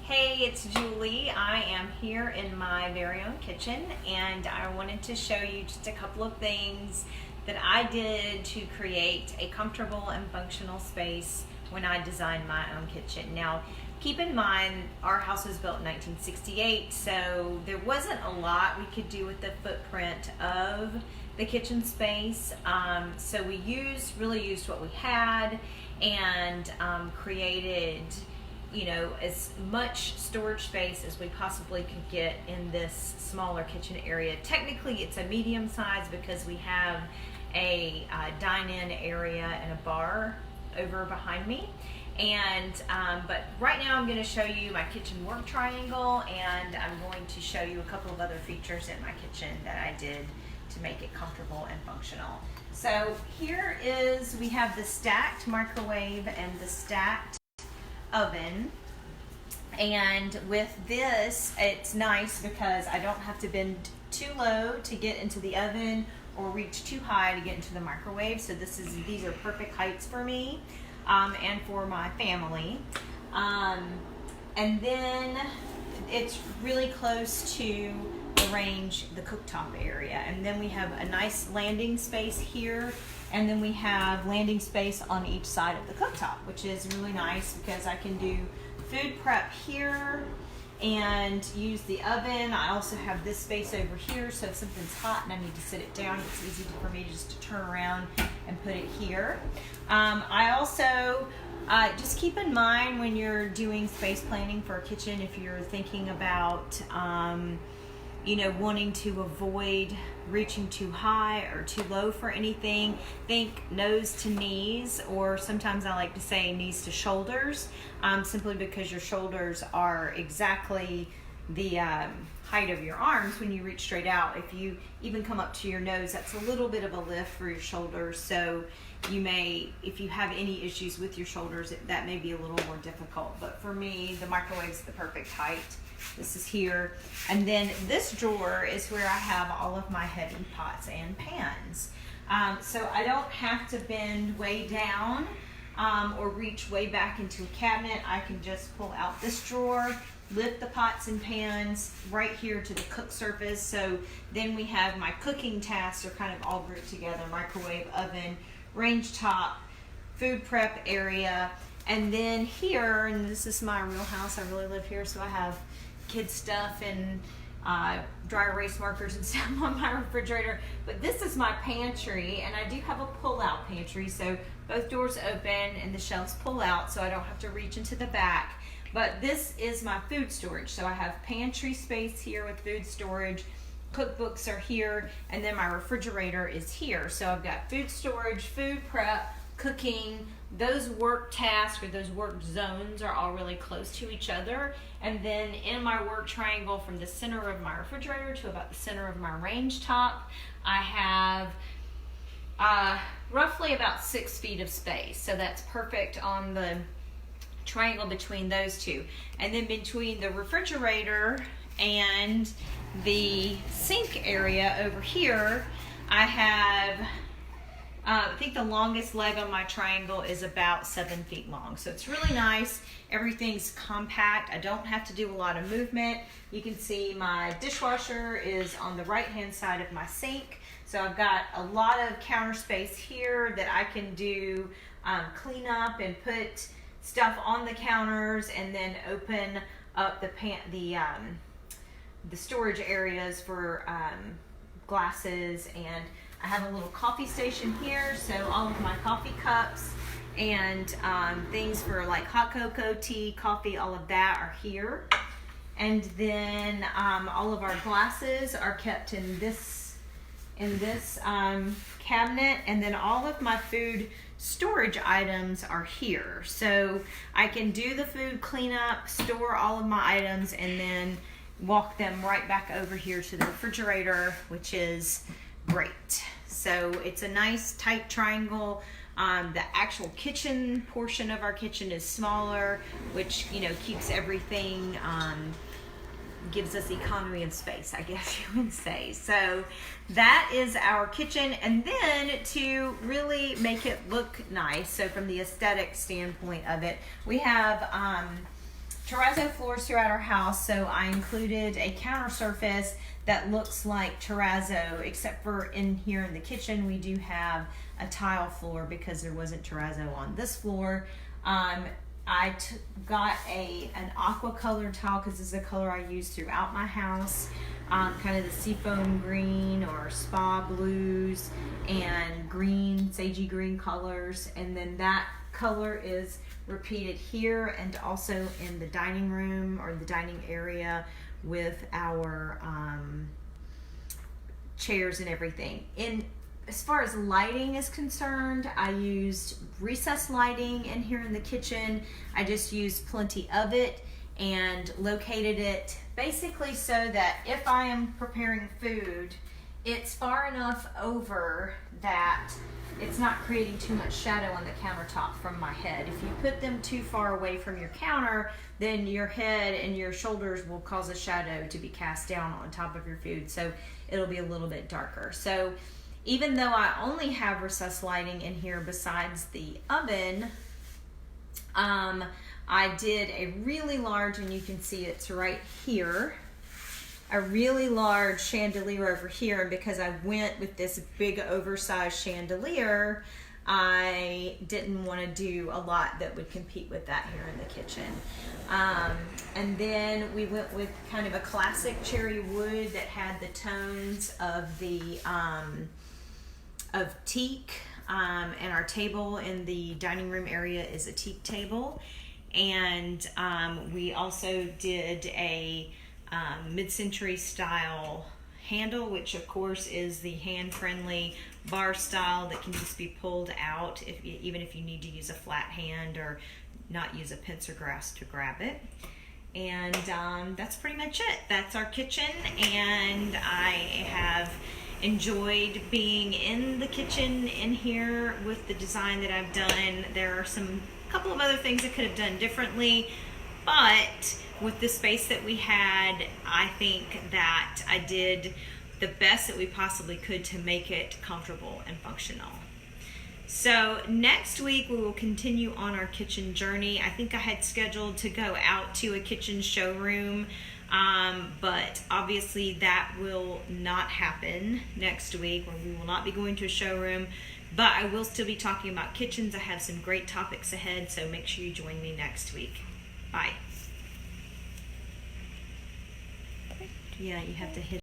Hey, it's Julie. I am here in my very own kitchen, and I wanted to show you just a couple of things that I did to create a comfortable and functional space when I designed my own kitchen. Now, keep in mind, our house was built in 1968, so there wasn't a lot we could do with the footprint of the kitchen space. So we really used what we had and created as much storage space as we possibly could get in this smaller kitchen area. Technically, it's a medium size because we have a dine-in area and a bar over behind me. But right now I'm going to show you my kitchen work triangle, and I'm going to show you a couple of other features in my kitchen that I did to make it comfortable and functional. So here we have the stacked microwave and the stacked oven, and with this it's nice because I don't have to bend too low to get into the oven or reach too high to get into the microwave. So these are perfect heights for me and for my family, and then it's really close to the range, the cooktop area, and then we have a nice landing space here, and then we have landing space on each side of the cooktop, which is really nice because I can do food prep here and use the oven. I also have this space over here, so if something's hot and I need to sit it down, it's easy for me just to turn around and put it here. I also just keep in mind when you're doing space planning for a kitchen, if you're thinking about wanting to avoid reaching too high or too low for anything, think nose to knees, or sometimes I like to say knees to shoulders, simply because your shoulders are exactly the height of your arms when you reach straight out. If you even come up to your nose, that's a little bit of a lift for your shoulders, so if you have any issues with your shoulders, that may be a little more difficult. But for me, the microwave's the perfect height. This is here, and then this drawer is where I have all of my heavy pots and pans. So I don't have to bend way down or reach way back into a cabinet. I can just pull out this drawer, lift the pots and pans right here to the cook surface. So then we have my cooking tasks are kind of all grouped together: microwave, oven, range top, food prep area. And then here, and this is my real house, I really live here, so I have kid stuff and dry erase markers and stuff on my refrigerator. But this is my pantry, and I do have a pull-out pantry, so both doors open and the shelves pull out, so I don't have to reach into the back. But this is my food storage, so I have pantry space here with food storage, cookbooks are here, and then my refrigerator is here. So I've got food storage, food prep, cooking. Those work tasks or those work zones are all really close to each other. And then in my work triangle, from the center of my refrigerator to about the center of my range top, I have roughly about 6 feet of space. So that's perfect on the triangle between those two. And then between the refrigerator and the sink area over here, I have I think the longest leg on my triangle is about 7 feet long. So it's really nice. Everything's compact. I don't have to do a lot of movement. You can see my dishwasher is on the right-hand side of my sink. So I've got a lot of counter space here that I can do clean up and put stuff on the counters, and then open up the storage areas for glasses. And I have a little coffee station here, so all of my coffee cups and things for like hot cocoa, tea, coffee, all of that are here. And then all of our glasses are kept in this cabinet, and then all of my food storage items are here. So I can do the food cleanup, store all of my items, and then walk them right back over here to the refrigerator, which is great. So it's a nice tight triangle. The actual kitchen portion of our kitchen is smaller, which keeps everything, gives us economy of space, I guess you would say. So that is our kitchen. And then to really make it look nice, so from the aesthetic standpoint of it, we have terrazzo floors throughout our house, so I included a counter surface that looks like terrazzo, except for in here in the kitchen we do have a tile floor because there wasn't terrazzo on this floor. I got an aqua color tile because this is a color I use throughout my house, kind of the seafoam green or spa blues and green, sagey green colors, and then that color is repeated here and also in the dining room or the dining area with our chairs and everything. As far as lighting is concerned, I used recessed lighting in here in the kitchen. I just used plenty of it and located it basically so that if I am preparing food, it's far enough over that it's not creating too much shadow on the countertop from my head. If you put them too far away from your counter, then your head and your shoulders will cause a shadow to be cast down on top of your food, so it'll be a little bit darker. So even though I only have recessed lighting in here besides the oven, I did a really large, and you can see it's right here, a really large chandelier over here. And because I went with this big oversized chandelier, I didn't want to do a lot that would compete with that here in the kitchen. And then we went with kind of a classic cherry wood that had the tones of the of teak, and our table in the dining room area is a teak table. And we also did a mid-century style handle, which of course is the hand-friendly bar style that can just be pulled out even if you need to use a flat hand or not use a pincer grasp to grab it. And that's pretty much it. That's our kitchen, and I have enjoyed being in the kitchen in here with the design that I've done. There are a couple of other things I could have done differently, but with the space that we had, I think that I did the best that we possibly could to make it comfortable and functional. So next week we will continue on our kitchen journey. I think I had scheduled to go out to a kitchen showroom, but obviously that will not happen next week, where we will not be going to a showroom, but I will still be talking about kitchens. I have some great topics ahead, so make sure you join me next week. Bye. Yeah, you have to hit